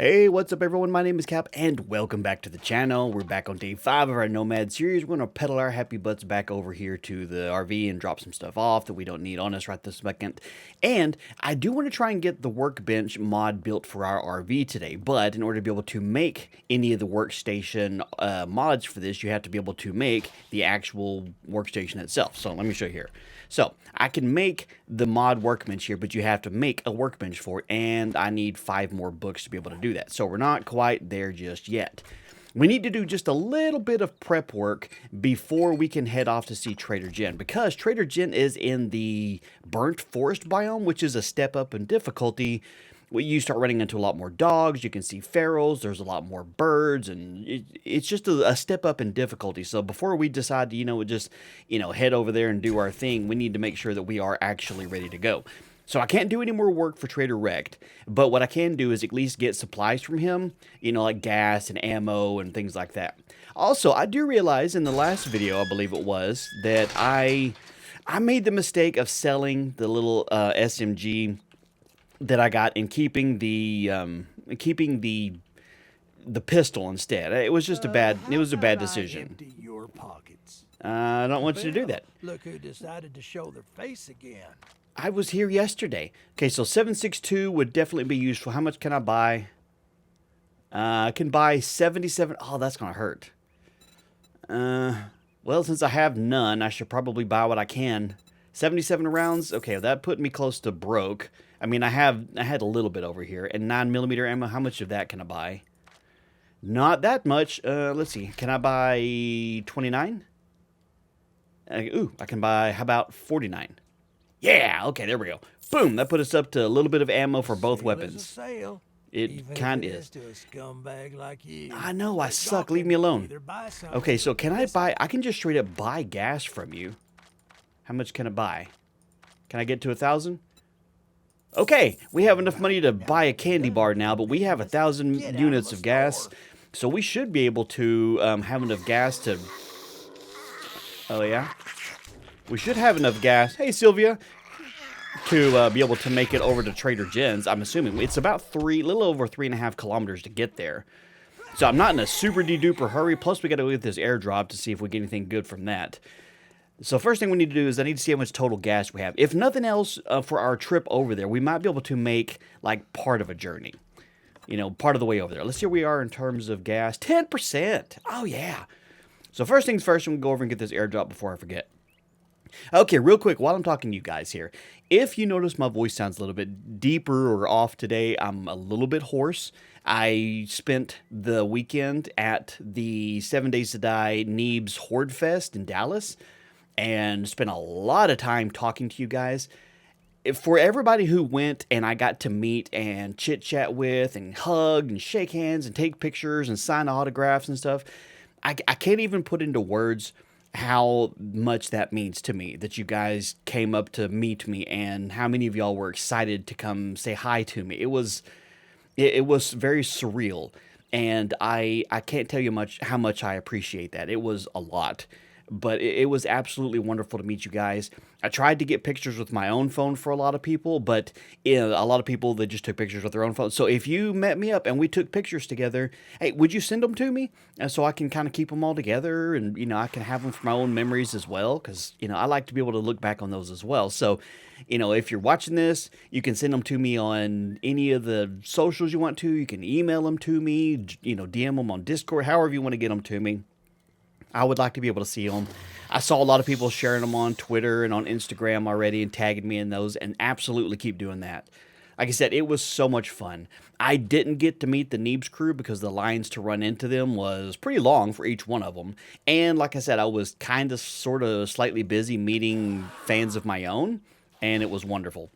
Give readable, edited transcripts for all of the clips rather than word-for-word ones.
Hey, what's up everyone? My name is Cap and welcome back to the channel. We're back on day 5 of our Nomad series. We're going to pedal our happy butts back over here to the RV and drop some stuff off that we don't need on us right this second. And I do want to try and get the workbench mod built for our RV today, but in order to be able to make any of the workstation mods for this, you have to be able to make the actual workstation itself. So let me show you here. So I can make the mod workbench here, but you have to make a workbench for it, and I need 5 more books to be able to do that. So we're not quite there just yet. We need to do just a little bit of prep work before we can head off to see Trader Jen, because Trader Jen is in the burnt forest biome, which is a step up in difficulty. You start running into a lot more dogs, you can see ferals, there's a lot more birds, and it's just a step up in difficulty. So before we decide to, just head over there and do our thing, we need to make sure that we are actually ready to go. So I can't do any more work for Trader Rect, but what I can do is at least get supplies from him, like gas and ammo and things like that. Also, I do realize in the last video, I believe it was, that I made the mistake of selling the little SMG that I got and keeping the pistol instead. It was just a bad decision. Your pockets. I don't want you to do that. Look who decided to show their face again. I was here yesterday. Okay, so 7.62 would definitely be useful. How much can I buy? I can buy 77. Oh, that's gonna hurt. Well, since I have none, I should probably buy what I can. 77 rounds. Okay, that put me close to broke. I mean, I had a little bit over here. And 9mm ammo, how much of that can I buy? Not that much. Let's see. Can I buy 29? Ooh, I can buy, how about 49? Yeah, okay, there we go. Boom, that put us up to a little bit of ammo for both weapons. It kind of is. To a scumbag like you. I know, I suck. Leave me alone. Okay, so can I buy, I can just straight up buy gas from you. How much can I buy? Can I get to 1,000? Okay, we have enough money to buy a candy bar now, but we have 1,000 units of gas, so we should be able to have enough gas to... Oh, yeah? We should have enough gas. Hey, Sylvia. To be able to make it over to Trader Jen's. I'm assuming it's about a little over 3.5 kilometers to get there. So I'm not in a super de-duper hurry, plus we got to go get this airdrop to see if we get anything good from that. So first thing we need to do is I need to see how much total gas we have. If nothing else, for our trip over there, we might be able to make, like, part of a journey. Part of the way over there. Let's see where we are in terms of gas. 10%! Oh, yeah. So first things first, I'm going to go over and get this airdrop before I forget. Okay, real quick, while I'm talking to you guys here, if you notice my voice sounds a little bit deeper or off today, I'm a little bit hoarse. I spent the weekend at the 7 Days to Die Neebs Horde Fest in Dallas, and spent a lot of time talking to you guys. For everybody who went and I got to meet and chit-chat with and hug and shake hands and take pictures and sign autographs and stuff, I can't even put into words how much that means to me, that you guys came up to meet me and how many of y'all were excited to come say hi to me. It was very surreal, and I can't tell you how much I appreciate that. It was a lot. But it was absolutely wonderful to meet you guys. I tried to get pictures with my own phone for a lot of people, but a lot of people, they just took pictures with their own phone. So if you met me up and we took pictures together, hey, would you send them to me? So I can kind of keep them all together, and, I can have them for my own memories as well, because, I like to be able to look back on those as well. So, if you're watching this, you can send them to me on any of the socials you want to. You can email them to me, DM them on Discord, however you want to get them to me. I would like to be able to see them. I saw a lot of people sharing them on Twitter and on Instagram already and tagging me in those, and absolutely keep doing that. Like I said, it was so much fun. I didn't get to meet the Neebs crew because the lines to run into them was pretty long for each one of them. And like I said, I was kind of, sort of, slightly busy meeting fans of my own, and it was wonderful.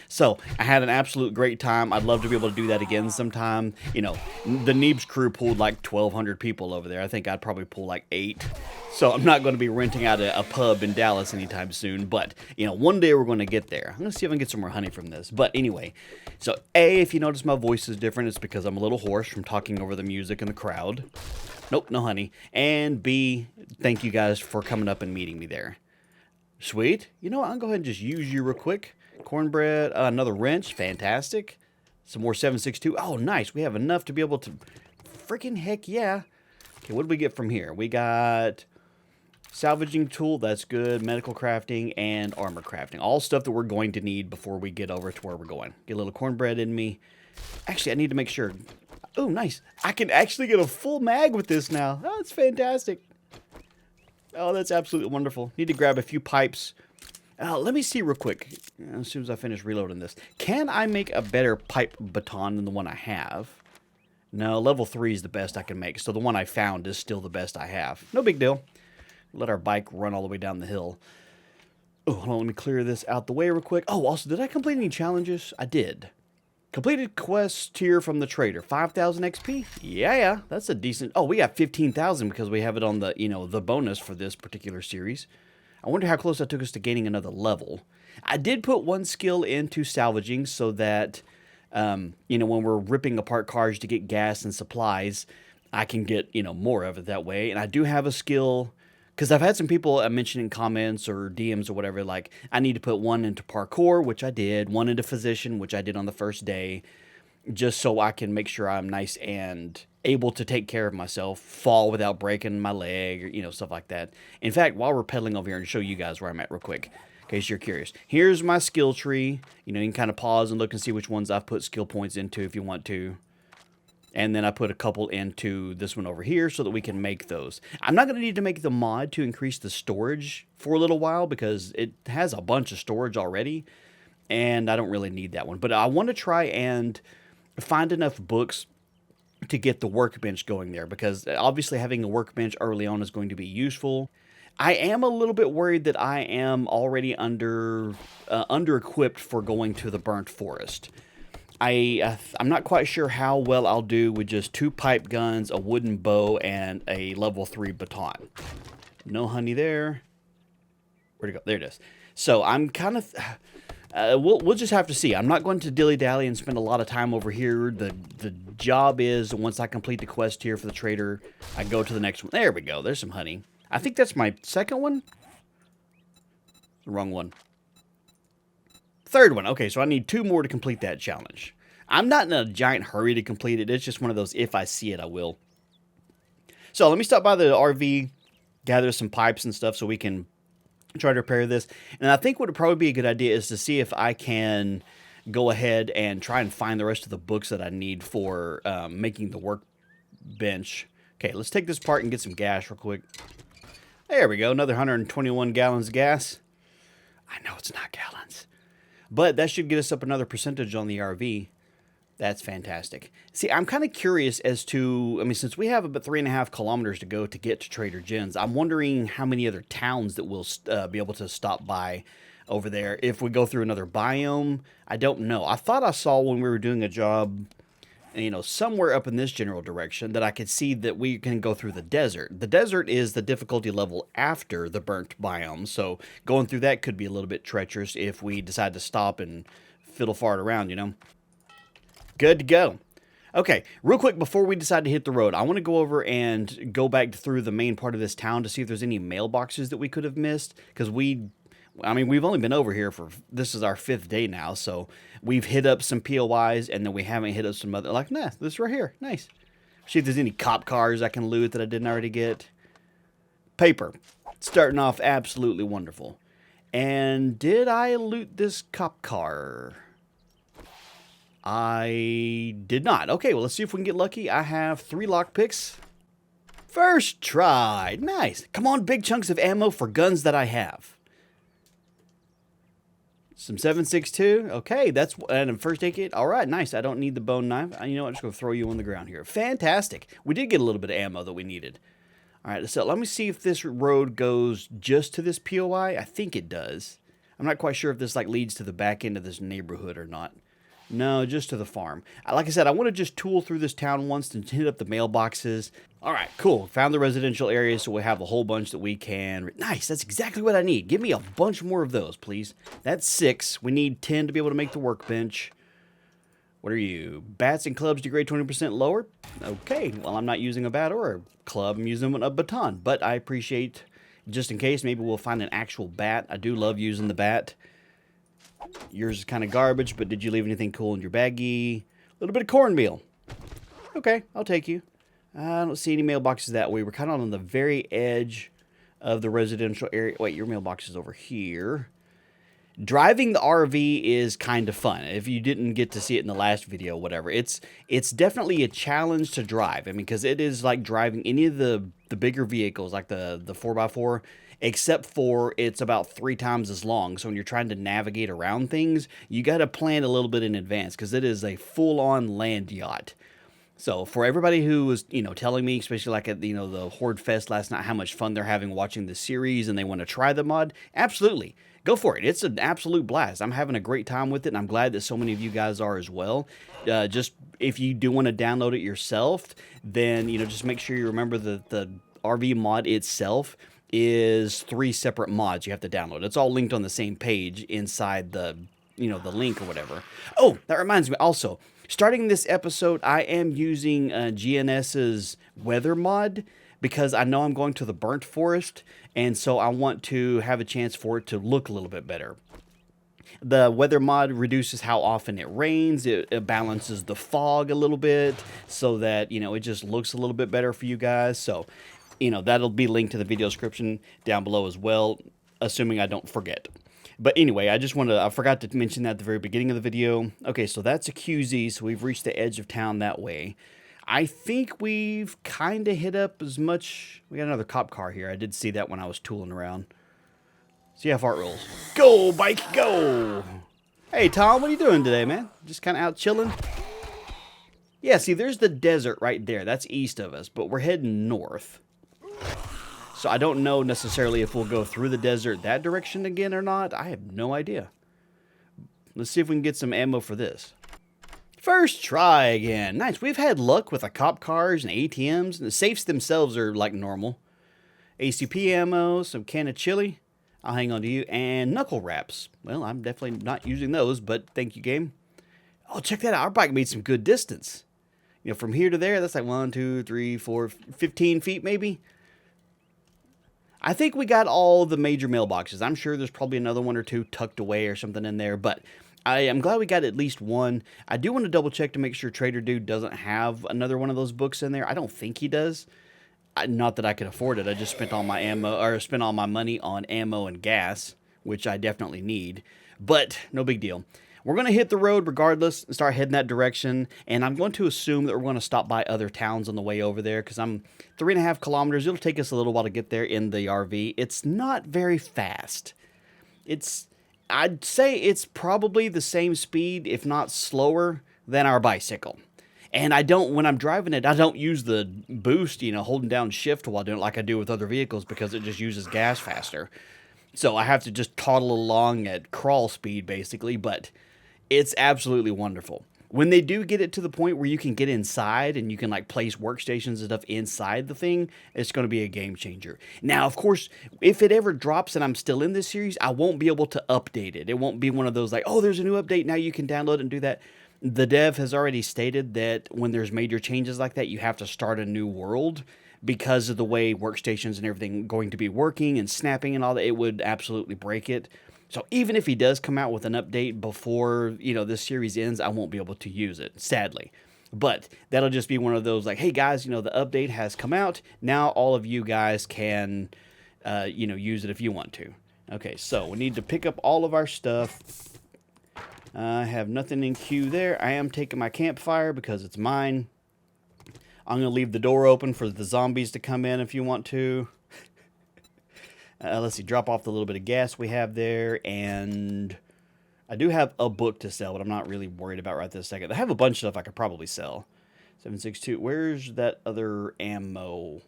So, I had an absolute great time. I'd love to be able to do that again sometime. The Neebs crew pulled like 1,200 people over there. I think I'd probably pull like 8. So, I'm not going to be renting out a pub in Dallas anytime soon. But, one day we're going to get there. I'm going to see if I can get some more honey from this. But anyway, so A, if you notice my voice is different, it's because I'm a little hoarse from talking over the music and the crowd. Nope, no honey. And B, thank you guys for coming up and meeting me there. Sweet. I'll go ahead and just use you real quick. Cornbread, another wrench, fantastic. Some more 7.62. Oh, nice. We have enough to be able to... Freaking heck yeah. Okay, what did we get from here? We got salvaging tool. That's good. Medical crafting and armor crafting. All stuff that we're going to need before we get over to where we're going. Get a little cornbread in me. Actually, I need to make sure... Oh, nice. I can actually get a full mag with this now. Oh, that's fantastic. Oh, that's absolutely wonderful. Need to grab a few pipes. Let me see real quick, as soon as I finish reloading this. Can I make a better pipe baton than the one I have? No, level 3 is the best I can make, so the one I found is still the best I have. No big deal. Let our bike run all the way down the hill. Oh, hold on, let me clear this out the way real quick. Oh, also, did I complete any challenges? I did. Completed quest here from the trader. 5,000 XP? Yeah, that's a decent... Oh, we got 15,000 because we have it on the, the bonus for this particular series. I wonder how close that took us to gaining another level. I did put one skill into salvaging so that, when we're ripping apart cars to get gas and supplies, I can get, more of it that way. And I do have a skill, because I've had some people mention in comments or DMs or whatever, like, I need to put one into parkour, which I did, one into physician, which I did on the first day, just so I can make sure I'm nice and able to take care of myself, fall without breaking my leg, or, stuff like that. In fact, while we're pedaling over here and show you guys where I'm at real quick, in case you're curious. Here's my skill tree. You can kind of pause and look and see which ones I've put skill points into if you want to. And then I put a couple into this one over here so that we can make those. I'm not going to need to make the mod to increase the storage for a little while because it has a bunch of storage already. And I don't really need that one. But I want to try and find enough books to get the workbench going there, because obviously having a workbench early on is going to be useful. I am a little bit worried that I am already under-equipped for going to the burnt forest. I'm not quite sure how well I'll do with just 2 pipe guns, a wooden bow, and a level 3 baton. No honey there. Where'd it go? There it is. So I'm kind of... we'll just have to see. I'm not going to dilly-dally and spend a lot of time over here. The job is, once I complete the quest here for the trader, I go to the next one. There we go. There's some honey. I think that's my second one. The wrong one. Third one. Okay, so I need 2 more to complete that challenge. I'm not in a giant hurry to complete it. It's just one of those, if I see it, I will. So let me stop by the RV, gather some pipes and stuff so we can try to repair this. And I think what would probably be a good idea is to see if I can go ahead and try and find the rest of the books that I need for making the workbench. Okay, let's take this part and get some gas real quick. There we go, another 121 gallons of gas. I know it's not gallons, but that should get us up another percentage on the RV. That's fantastic. See, I'm kind of curious as to, since we have about 3.5 kilometers to go to get to Trader Jen's, I'm wondering how many other towns that we'll be able to stop by over there. If we go through another biome, I don't know. I thought I saw when we were doing a job, somewhere up in this general direction, that I could see that we can go through the desert. The desert is the difficulty level after the burnt biome, so going through that could be a little bit treacherous if we decide to stop and fiddle fart around, Good to go. Okay, real quick before we decide to hit the road, I want to go over and go back through the main part of this town to see if there's any mailboxes that we could have missed, because we've only been over here for, this is our 5th day now, so we've hit up some POIs, and then we haven't hit up some other, like, nah, this right here, nice. See if there's any cop cars I can loot that I didn't already get. Paper, starting off absolutely wonderful. And did I loot this cop car? I did not. Okay, well, let's see if we can get lucky. I have 3 lockpicks. First try, nice. Come on, big chunks of ammo for guns that I have. Some 7.62. Okay, that's and a first aid kit. All right, nice. I don't need the bone knife. You know what? I'm just going to throw you on the ground here. Fantastic. We did get a little bit of ammo that we needed. All right, so let me see if this road goes just to this POI. I think it does. I'm not quite sure if this leads to the back end of this neighborhood or not. No, just to the farm. Like I said, I want to just tool through this town once and hit up the mailboxes. All right, cool. Found the residential area, so we have a whole bunch that we can... Nice, that's exactly what I need. Give me a bunch more of those, please. That's 6. We need 10 to be able to make the workbench. What are you? Bats and clubs degrade 20% lower? Okay, well, I'm not using a bat or a club. I'm using a baton, but I appreciate, just in case, maybe we'll find an actual bat. I do love using the bat. Yours is kind of garbage, but did you leave anything cool in your baggie? little bit of cornmeal. Okay, I'll take you. I don't see any mailboxes that way. We're kind of on the very edge of the residential area. Wait, your mailbox is over here. Driving the RV is kind of fun. If you didn't get to see it in the last video, whatever, it's definitely a challenge to drive. I mean, because it is like driving any of the bigger vehicles, like the 4x4, except for it's about 3 times as long. So when you're trying to navigate around things, you got to plan a little bit in advance because it is a full-on land yacht. So for everybody who was, telling me, especially like at, the Horde Fest last night, how much fun they're having watching the series and they want to try the mod, absolutely. Go for it. It's an absolute blast. I'm having a great time with it, and I'm glad that so many of you guys are as well. Just if you do want to download it yourself, then, just make sure you remember that the RV mod itself is 3 separate mods you have to download. It's all linked on the same page inside the, the link or whatever. Oh, that reminds me also. Starting this episode, I am using GNS's weather mod because I know I'm going to the burnt forest, and so I want to have a chance for it to look a little bit better. The weather mod reduces how often it rains. It balances the fog a little bit so that, it just looks a little bit better for you guys. So, that'll be linked to the video description down below as well, assuming I don't forget. But anyway, I forgot to mention that at the very beginning of the video. Okay, so that's a QZ, so we've reached the edge of town that way. I think we've kind of hit up as much. We got another cop car here. I did see that when I was tooling around. See how far it rolls. Go, bike, go! Hey, Tom, what are you doing today, man? Just kind of out chilling? Yeah, see, there's the desert right there. That's east of us, but we're heading north. So I don't know necessarily if we'll go through the desert that direction again or not. I have no idea. Let's see if we can get some ammo for this. First try again. Nice. We've had luck with the cop cars and ATMs. And the safes themselves are like normal. ACP ammo, some can of chili. I'll hang on to you. And knuckle wraps. Well, I'm definitely not using those, but thank you, game. Oh, check that out. Our bike made some good distance. From here to there, that's like 1, 2, 3, 4, 15 feet maybe. I think we got all the major mailboxes. I'm sure there's probably another 1 or 2 tucked away or something in there, but I am glad we got at least one. I do want to double check to make sure Trader Dude doesn't have another one of those books in there. I don't think he does. Not that I could afford it. I just spent all my money on ammo and gas, which I definitely need, but no big deal. We're going to hit the road regardless and start heading that direction, and I'm going to assume that we're going to stop by other towns on the way over there because I'm 3.5 kilometers. It'll take us a little while to get there in the RV. It's not very fast. I'd say it's probably the same speed, if not slower, than our bicycle. And when I'm driving it, I don't use the boost, holding down shift while doing it like I do with other vehicles because it just uses gas faster. So I have to just toddle along at crawl speed, basically, but it's absolutely wonderful. When they do get it to the point where you can get inside and you can place workstations and stuff inside the thing, it's going to be a game changer. Now, of course, if it ever drops and I'm still in this series, I won't be able to update it. It won't be one of those oh, there's a new update, now you can download it and do that. The dev has already stated that when there's major changes like that, you have to start a new world because of the way workstations and everything are going to be working and snapping and all that. It would absolutely break it. So even if he does come out with an update before, this series ends, I won't be able to use it, sadly. But that'll just be one of those hey guys, the update has come out. Now all of you guys can, use it if you want to. Okay, so we need to pick up all of our stuff. I have nothing in queue there. I am taking my campfire because it's mine. I'm going to leave the door open for the zombies to come in if you want to. Let's see, drop off the little bit of gas we have there, and I do have a book to sell, but I'm not really worried about right this second. I have a bunch of stuff I could probably sell. 7.62, where's that other ammo?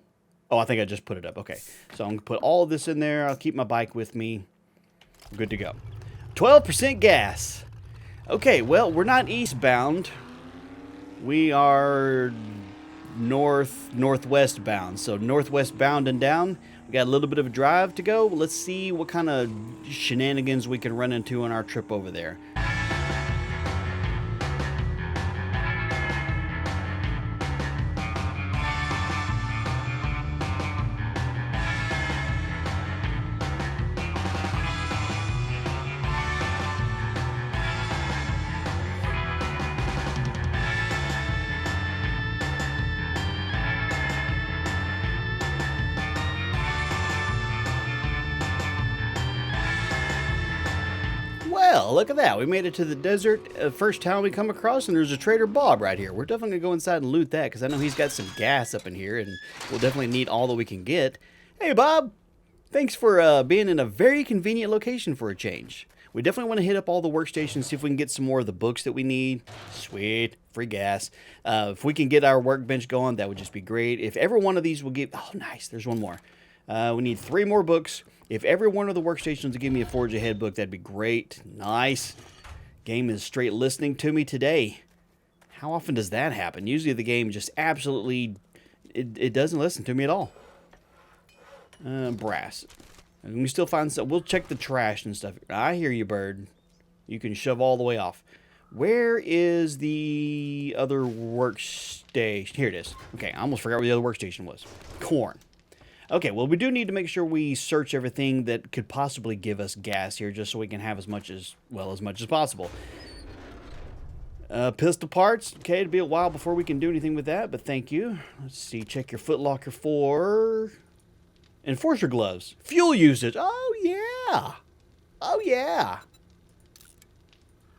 Oh, I think I just put it up. Okay, so I'm going to put all of this in there. I'll keep my bike with me. Good to go. 12% gas. Okay, well, we're not eastbound. We are northwest bound. So northwest bound and down. We got a little bit of a drive to go. Let's see what kind of shenanigans we can run into on our trip over there. Well, look at that. We made it to the desert first town we come across, and there's a Trader Bob right here. We're definitely going to go inside and loot that, because I know he's got some gas up in here, and we'll definitely need all that we can get. Hey, Bob. Thanks for being in a very convenient location for a change. We definitely want to hit up all the workstations, see if we can get some more of the books that we need. Sweet. Free gas. If we can get our workbench going, that would just be great. If every one of these will give... Oh, nice. There's one more. We need 3 more books. If every one of the workstations will give me a Forge Ahead book, that'd be great. Nice. Game is straight listening to me today. How often does that happen? Usually the game just absolutely... It doesn't listen to me at all. Brass. And we still find some... We'll check the trash and stuff. I hear you, bird. You can shove all the way off. Where is the other workstation? Here it is. Okay, I almost forgot where the other workstation was. Corn. Okay, well, we do need to make sure we search everything that could possibly give us gas here, just so we can have as much as possible. Pistol parts. Okay, it'll be a while before we can do anything with that, but thank you. Let's see, check your footlocker for... Enforcer gloves. Fuel usage. Oh, yeah. Oh, yeah.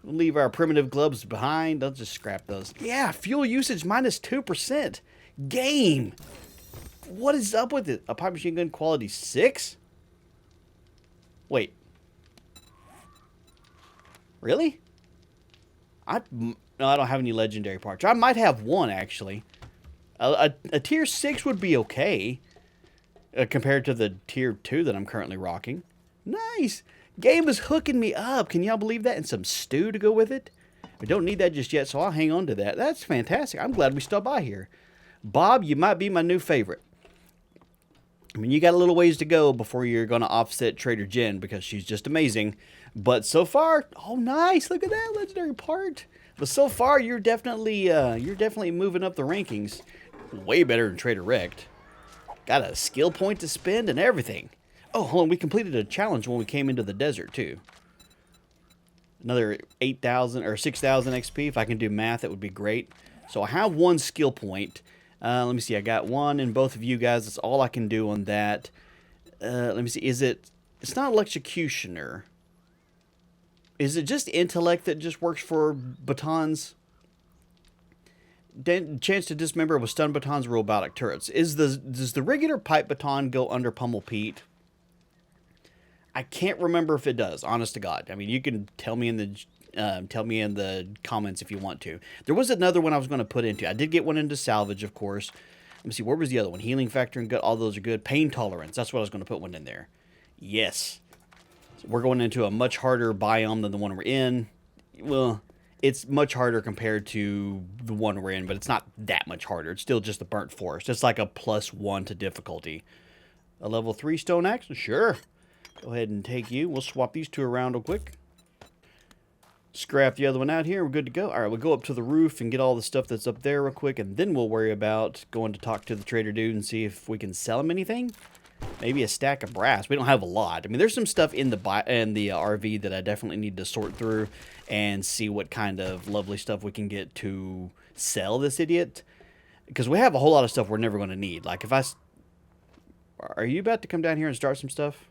We'll leave our primitive gloves behind. I'll just scrap those. Yeah, fuel usage minus 2%. Game. What is up with it? A pipe machine gun quality 6? Wait. Really? No, I don't have any legendary parts. I might have one, actually. A tier 6 would be okay. Compared to the tier 2 that I'm currently rocking. Nice. Game is hooking me up. Can y'all believe that? And some stew to go with it. We don't need that just yet, so I'll hang on to that. That's fantastic. I'm glad we stopped by here. Bob, you might be my new favorite. I mean, you got a little ways to go before you're going to offset Trader Jen, because she's just amazing. But so far, oh, nice. Look at that legendary part. But so far, you're definitely moving up the rankings. Way better than Trader Wrecked. Got a skill point to spend and everything. Oh, hold on. We completed a challenge when we came into the desert, too. Another 8,000 or 6,000 XP. If I can do math, that would be great. So I have 1 skill point. Let me see. I got 1 in both of you guys. That's all I can do on that. Let me see. It's not electrocutioner. Is it just intellect that just works for batons? Chance to dismember with stun batons, robotic turrets. Does the regular pipe baton go under Pummel Pete? I can't remember if it does. Honest to God. I mean, you can tell me in the comments if you want to. There was another one I was going to put into. I did get one into salvage, of course. Let me see. Where was the other one? Healing factor and good. All those are good. Pain tolerance. That's what I was going to put one in there. Yes. So we're going into a much harder biome than the one we're in. Well, it's much harder compared to the one we're in, but it's not that much harder. It's still just the burnt forest. It's like a +1 to difficulty. A level 3 stone axe? Sure. Go ahead and take you. We'll swap these 2 around real quick. Scrap the other one out here. We're good to go. All right, we'll go up to the roof and get all the stuff that's up there real quick, and then we'll worry about going to talk to the trader dude and see if we can sell him anything. Maybe a stack of brass. We don't have a lot. I mean, there's some stuff in the RV that I definitely need to sort through and see what kind of lovely stuff we can get to sell this idiot. Because we have a whole lot of stuff we're never going to need. Like, if I... Are you about to come down here and start some stuff?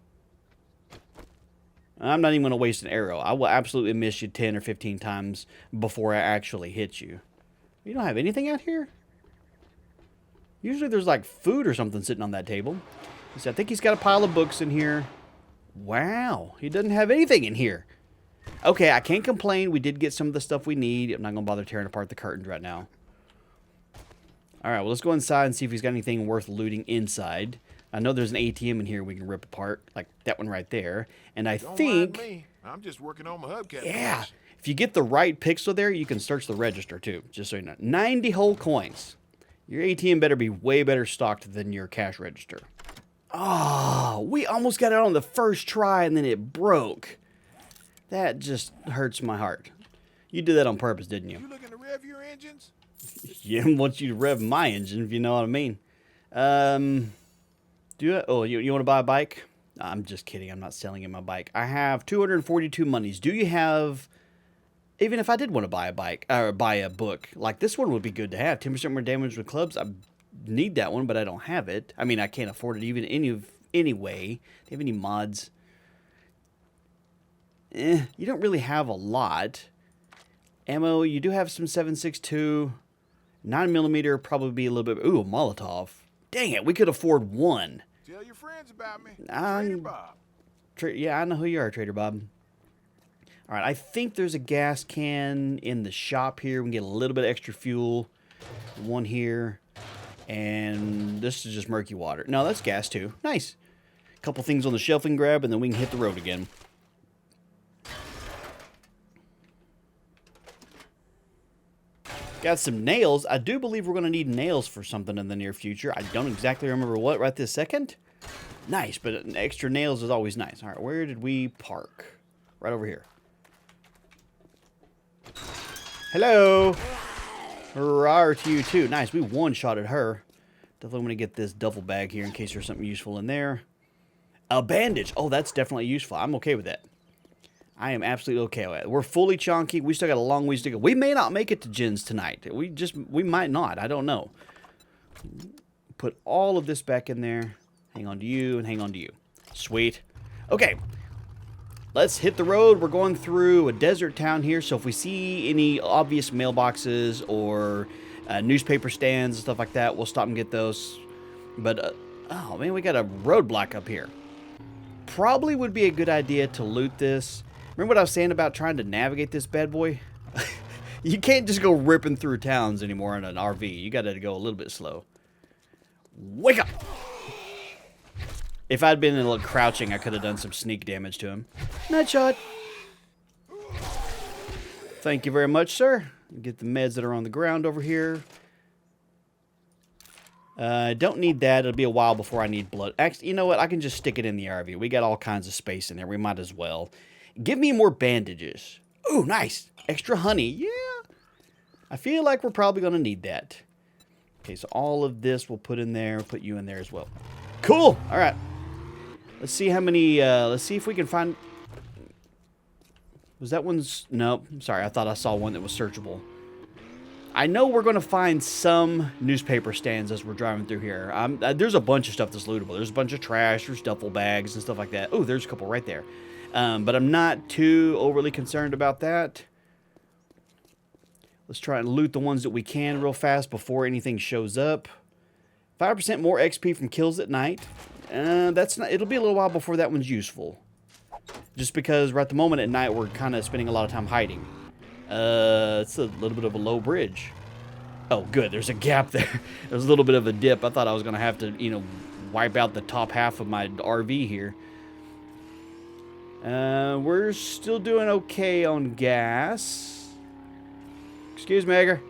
I'm not even going to waste an arrow. I will absolutely miss you 10 or 15 times before I actually hit you. You don't have anything out here? Usually there's like food or something sitting on that table. So I think he's got a pile of books in here. Wow, he doesn't have anything in here. Okay, I can't complain. We did get some of the stuff we need. I'm not going to bother tearing apart the curtains right now. All right, well, let's go inside and see if he's got anything worth looting inside. I know there's an ATM in here we can rip apart, like that one right there. And I think... Don't mind me. I'm just working on my hubcap. Yeah, if you get the right pixel there, you can search the register too, just so you know. 90 whole coins. Your ATM better be way better stocked than your cash register. Oh, we almost got it on the first try and then it broke. That just hurts my heart. You did that on purpose, didn't you? You looking to rev your engines? Yeah, I want you to rev my engine, if you know what I mean. Oh, you want to buy a bike? I'm just kidding. I'm not selling you my bike. I have 242 monies. Do you have... Even if I did want to buy a bike, or buy a book, like this one would be good to have. 10% more damage with clubs. I need that one, but I don't have it. I mean, I can't afford it even anyway. Do you have any mods? You don't really have a lot. Ammo, you do have some 7.62. 9mm probably be a little bit... Ooh, a Molotov. Dang it, we could afford one. Tell your friends about me. Trader Bob. Yeah, I know who you are, Trader Bob. All right, I think there's a gas can in the shop here. We can get a little bit of extra fuel. One here. And this is just murky water. No, that's gas too. Nice. A couple things on the shelf we can grab, and then we can hit the road again. Got some nails. I do believe we're going to need nails for something in the near future. I don't exactly remember what right this second. Nice, but extra nails is always nice. All right, where did we park? Right over here. Hello. Hurrah to you too. Nice, we one-shotted her. Definitely want to get this duffel bag here in case there's something useful in there. A bandage. Oh, that's definitely useful. I'm okay with that. I am absolutely okay with it. We're fully chonky. We still got a long ways to go. We may not make it to Jen's tonight. We might not. I don't know. Put all of this back in there. Hang on to you and hang on to you. Sweet. Okay. Let's hit the road. We're going through a desert town here, so if we see any obvious mailboxes or newspaper stands and stuff like that, we'll stop and get those. But, oh man, we got a roadblock up here. Probably would be a good idea to loot this. Remember what I was saying about trying to navigate this bad boy? You can't just go ripping through towns anymore in an RV. You got to go a little bit slow. Wake up! If I'd been a little crouching, I could have done some sneak damage to him. Night shot. Thank you very much, sir. Get the meds that are on the ground over here. Don't need that. It'll be a while before I need blood. Actually, you know what? I can just stick it in the RV. We got all kinds of space in there. We might as well. Give me more bandages. Ooh, nice. Extra honey. Yeah. I feel like we're probably going to need that. Okay, so all of this we'll put in there. We'll put you in there as well. Cool. All right. Let's see how many, let's see if we can find... Was that one's... Nope. Sorry, I thought I saw one that was searchable. I know we're going to find some newspaper stands as we're driving through here. There's a bunch of stuff that's lootable. There's a bunch of trash. There's duffel bags and stuff like that. Oh, there's a couple right there. But I'm not too overly concerned about that. Let's try and loot the ones that we can real fast before anything shows up. 5% more XP from kills at night. That's not. It'll be a little while before that one's useful. Just because right at the moment at night we're kind of spending a lot of time hiding. It's a little bit of a low bridge. Oh, good. There's a gap there. There's a little bit of a dip. I thought I was going to have to, you know, wipe out the top half of my RV here. We're still doing okay on gas. Excuse me, Edgar.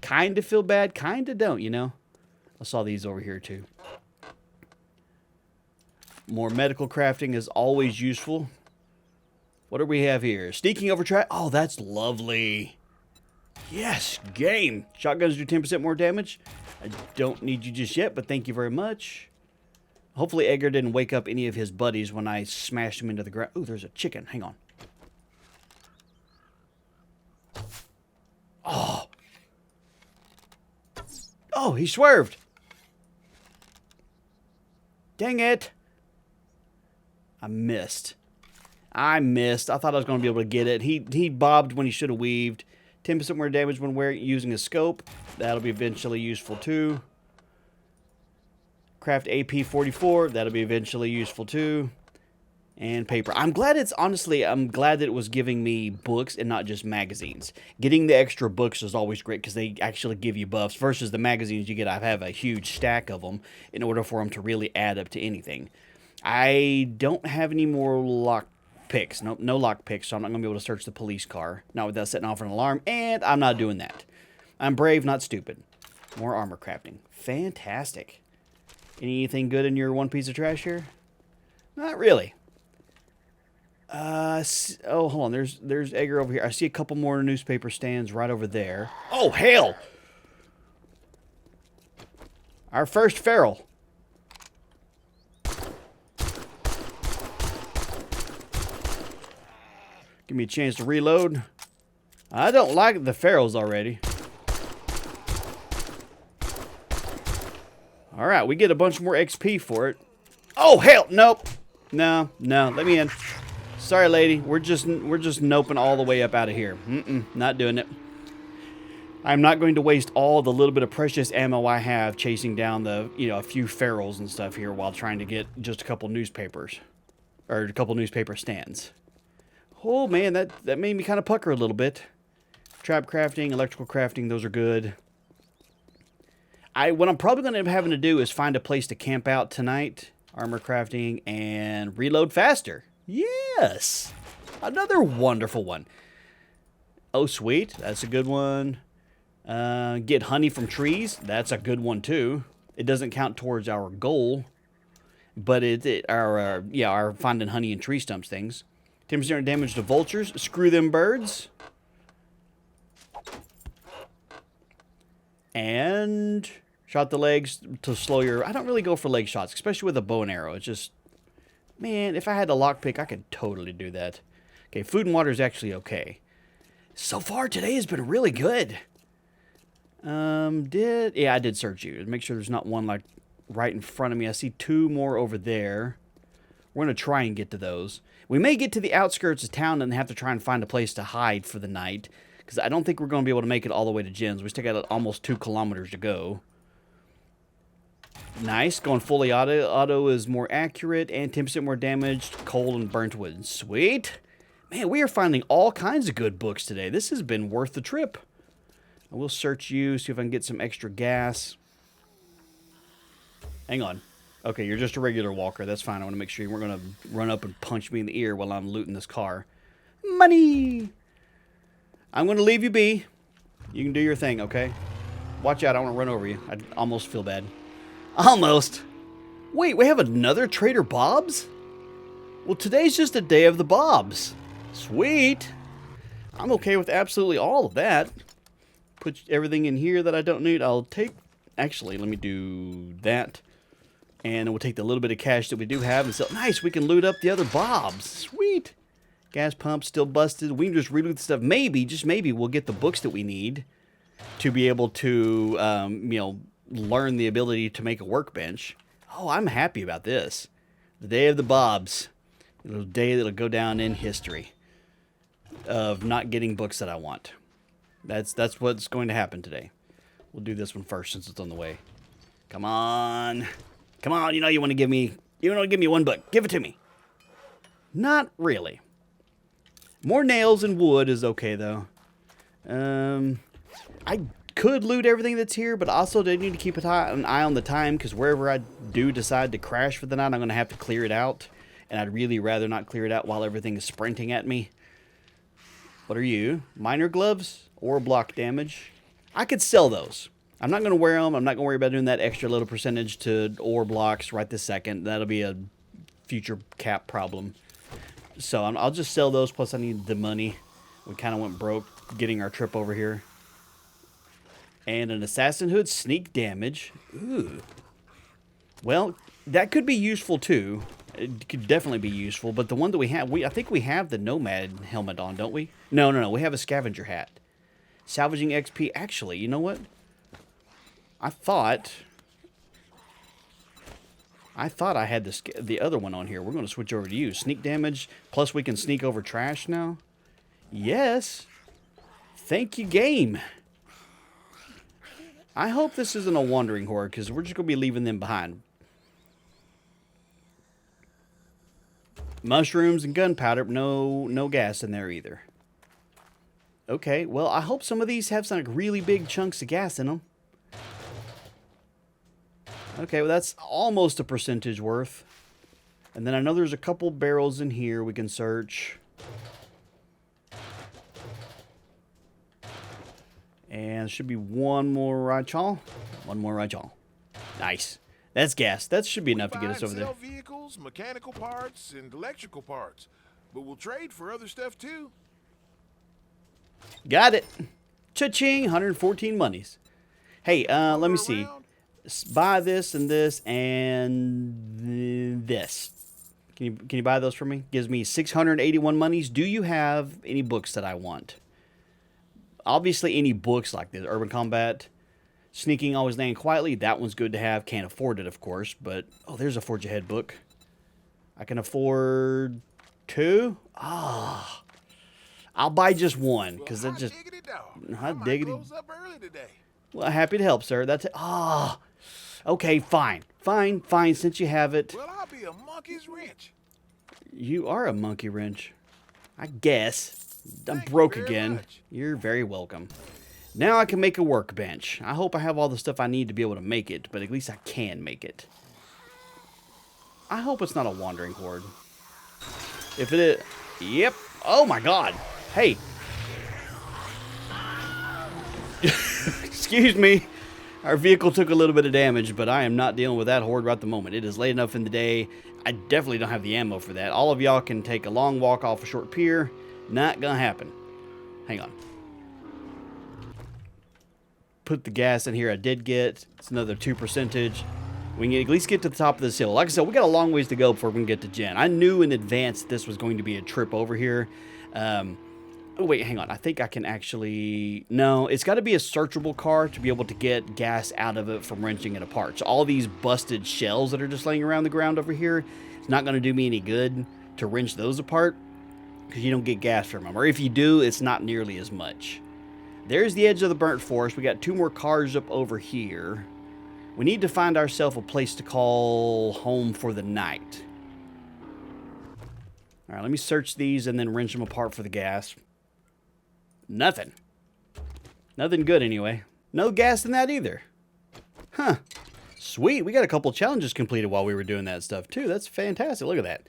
Kind of feel bad, kind of don't, you know. I saw these over here too. More medical crafting is always useful. What do we have here? Sneaking over track. Oh, that's lovely. Yes, game. Shotguns do 10% more damage. I don't need you just yet, but thank you very much. Hopefully Edgar didn't wake up any of his buddies when I smashed him into the ground. Ooh, there's a chicken. Hang on. Oh. Oh, he swerved. Dang it. I missed. I thought I was going to be able to get it. He bobbed when he should have weaved. 10% more damage when we're using a scope. That'll be eventually useful too. Craft ep5. That'll be eventually useful too. And paper. I'm glad that it was giving me books and not just magazines. Getting the extra books is always great because they actually give you buffs versus the magazines you get. I have a huge stack of them in order for them to really add up to anything. I don't have any more lock picks. No lock picks, so I'm not going to be able to search the police car. Not without setting off an alarm, and I'm not doing that. I'm brave, not stupid. More armor crafting. Fantastic. Anything good in your one piece of trash here? Not really. Oh, hold on. There's Edgar over here. I see a couple more newspaper stands right over there. Oh, hell! Our first feral. Give me a chance to reload. I don't like the ferals already. Alright, we get a bunch more XP for it. Oh, hell! Nope. No, let me in. Sorry, lady. We're just noping all the way up out of here. Not doing it. I'm not going to waste all the little bit of precious ammo I have chasing down the, a few ferals and stuff here while trying to get just a couple newspapers. Or a couple newspaper stands. Oh, man, that made me kind of pucker a little bit. Trap crafting, electrical crafting, those are good. What I'm probably going to end up having to do is find a place to camp out tonight. Armor crafting and reload faster. Yes! Another wonderful one. Oh, sweet. That's a good one. Get honey from trees. That's a good one, too. It doesn't count towards our goal. But our finding honey and tree stumps things. 10% damage to vultures. Screw them birds. And shot the legs to slow your... I don't really go for leg shots, especially with a bow and arrow. It's just... Man, if I had a lockpick, I could totally do that. Okay, food and water is actually okay. So far, today has been really good. Yeah, I did search you. Make sure there's not one, like, right in front of me. I see two more over there. We're going to try and get to those. We may get to the outskirts of town and have to try and find a place to hide for the night. Because I don't think we're going to be able to make it all the way to Jen's. We still got almost 2 kilometers to go. Nice. Going fully auto. Auto is more accurate and 10% more damaged. Coal and burnt wood. Sweet. Man, we are finding all kinds of good books today. This has been worth the trip. I will search you, see if I can get some extra gas. Hang on. Okay, you're just a regular walker. That's fine. I want to make sure you weren't going to run up and punch me in the ear while I'm looting this car. Money! I'm going to leave you be. You can do your thing, okay? Watch out, I want to run over you. I almost feel bad. Almost. Wait, we have another Trader Bob's? Well, today's just a day of the Bobs. Sweet. I'm okay with absolutely all of that. Put everything in here that I don't need. I'll take... Actually, let me do that. And we'll take the little bit of cash that we do have and sell. Nice, we can loot up the other Bobs. Sweet. Gas pump still busted. We can just reloot the stuff. Maybe, just maybe, we'll get the books that we need to be able to, learn the ability to make a workbench. Oh, I'm happy about this. The day of the Bobs. The day that'll go down in history of not getting books that I want. That's what's going to happen today. We'll do this one first since it's on the way. Come on. Come on, you want to give me one book. Give it to me. Not really. More nails and wood is okay, though. I could loot everything that's here, but also do need to keep an eye on the time, because wherever I do decide to crash for the night, I'm going to have to clear it out. And I'd really rather not clear it out while everything is sprinting at me. What are you? Minor gloves or block damage? I could sell those. I'm not going to wear them. I'm not going to worry about doing that extra little percentage to ore blocks right this second. That'll be a future cap problem. So I'll just sell those, plus I need the money. We kind of went broke getting our trip over here. And an assassin hood, sneak damage. Ooh. Well, that could be useful too. It could definitely be useful, but the one that we have, I think we have the Nomad helmet on, don't we? No, we have a scavenger hat. Salvaging XP. Actually, you know what? I thought I had the other one on here. We're going to switch over to you. Sneak damage, plus we can sneak over trash now. Yes. Thank you, game. I hope this isn't a wandering horde, because we're just going to be leaving them behind. Mushrooms and gunpowder, no gas in there either. Okay, well, I hope some of these have some like really big chunks of gas in them. Okay, well, that's almost a percentage worth. And then I know there's a couple barrels in here we can search. And there should be one more right, y'all. One more right, y'all. Nice. That's gas. That should be enough to get us over there. Sell vehicles, mechanical parts, and electrical parts. But we'll trade for other stuff, too. Got it. Cha-ching, 114 monies. Hey, let me see. Buy this and this and this. Can you buy those for me? Gives me 681 monies. Do you have any books that I want? Obviously, any books like this. Urban Combat, Sneaking, Always Land Quietly. That one's good to have. Can't afford it, of course. But, oh, there's a Forge Ahead book. I can afford 2. Ah, I'll buy just 1 because Well, that just. diggity dog. Hot I might diggity. close up early today. Well, happy to help, sir. That's it. Ah, okay, fine, fine. Since you have it, Well, I'll be a monkey's wrench. you are a monkey wrench, I guess. I'm Thank you broke very again. much. You're very welcome. Now I can make a workbench. I hope I have all the stuff I need to be able to make it, but at least I can make it. I hope it's not a wandering horde. If it is, yep. Oh my God. Hey. Excuse me. Our vehicle took a little bit of damage, but I am not dealing with that horde right at the moment. It is late enough in the day. I definitely don't have the ammo for that. All of y'all can take a long walk off a short pier. Not gonna happen. Hang on. Put the gas in here I did get. It's another 2%. We can at least get to the top of this hill. Like I said, we got a long ways to go before we can get to Jen. I knew in advance this was going to be a trip over here. Oh, wait, hang on. I think I can actually... No, it's got to be a searchable car to be able to get gas out of it from wrenching it apart. So all these busted shells that are just laying around the ground over here, it's not going to do me any good to wrench those apart because you don't get gas from them. Or if you do, it's not nearly as much. There's the edge of the burnt forest. We got 2 more cars up over here. We need to find ourselves a place to call home for the night. All right, let me search these and then wrench them apart for the gas. Nothing. Nothing good anyway. No gas in that either. Huh. Sweet. We got a couple challenges completed while we were doing that stuff too. That's fantastic. Look at that.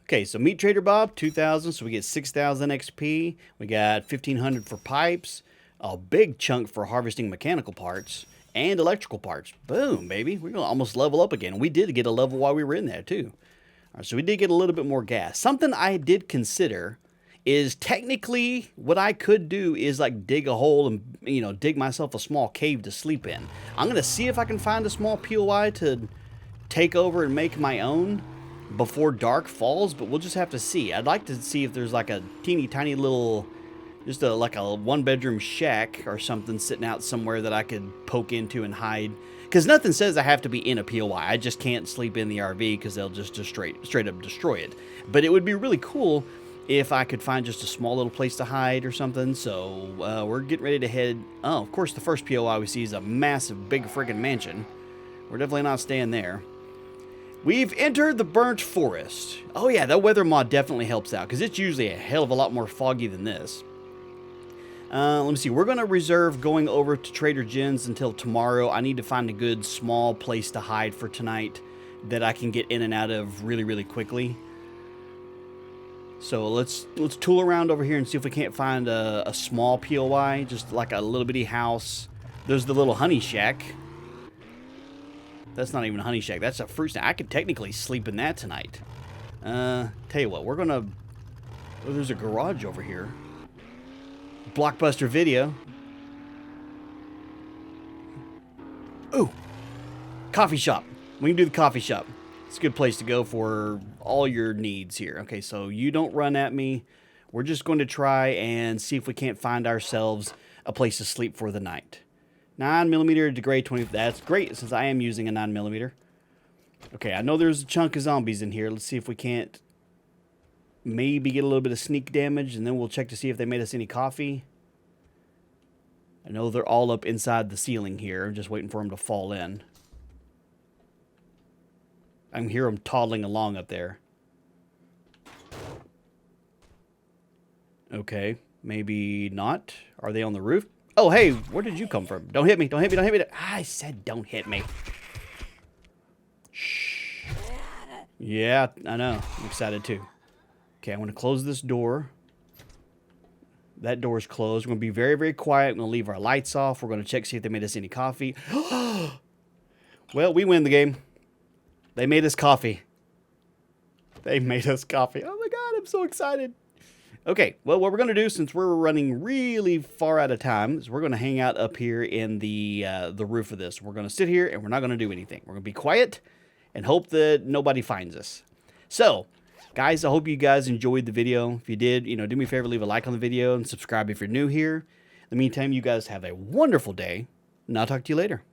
Okay, so meet Trader Bob, 2,000. So we get 6,000 XP. We got 1,500 for pipes. A big chunk for harvesting mechanical parts and electrical parts. Boom, baby. We're going to almost level up again. We did get a level while we were in there, too. All right, so we did get a little bit more gas. Something I did consider is technically what I could do is like dig a hole and, you know, dig myself a small cave to sleep in. I'm going to see if I can find a small POI to take over and make my own before dark falls, but we'll just have to see. I'd like to see if there's like a teeny tiny little... Just like a 1-bedroom shack or something sitting out somewhere that I could poke into and hide. Because nothing says I have to be in a POI. I just can't sleep in the RV because they'll just straight up destroy it. But it would be really cool if I could find just a small little place to hide or something. So we're getting ready to head... Oh, of course, the first POI we see is a massive, big freaking mansion. We're definitely not staying there. We've entered the burnt forest. Oh yeah, that weather mod definitely helps out because it's usually a hell of a lot more foggy than this. Let me see. We're going to reserve going over to Trader Jen's until tomorrow. I need to find a good small place to hide for tonight that I can get in and out of really, really quickly. So let's tool around over here and see if we can't find a small POI, just like a little bitty house. There's the little honey shack. That's not even a honey shack. That's a fruit snack. I could technically sleep in that tonight. Tell you what, we're going to... Oh, there's a garage over here. Blockbuster Video. Ooh. Coffee shop. We can do the coffee shop. It's a good place to go for all your needs here. Okay, so you don't run at me. We're just going to try and see if we can't find ourselves a place to sleep for the night. 9mm degrade 20. That's great since I am using a 9mm. Okay, I know there's a chunk of zombies in here. Let's see if we can't maybe get a little bit of sneak damage, and then we'll check to see if they made us any coffee. I know they're all up inside the ceiling here. I'm just waiting for them to fall in. I can hear them toddling along up there. Okay, maybe not. Are they on the roof? Oh, hey, where did you come from? Don't hit me, don't hit me, don't hit me. I said don't hit me. Shh. Yeah, I know. I'm excited too. Okay, I'm going to close this door. That door's closed. We're going to be very, very quiet. We're going to leave our lights off. We're going to check, see if they made us any coffee. Well, we win the game. They made us coffee. They made us coffee. Oh my God, I'm so excited. Okay, well, what we're going to do, since we're running really far out of time, is we're going to hang out up here in the roof of this. We're going to sit here, and we're not going to do anything. We're going to be quiet and hope that nobody finds us. So... guys, I hope you guys enjoyed the video. If you did, do me a favor, leave a like on the video and subscribe if you're new here. In the meantime, you guys have a wonderful day, and I'll talk to you later.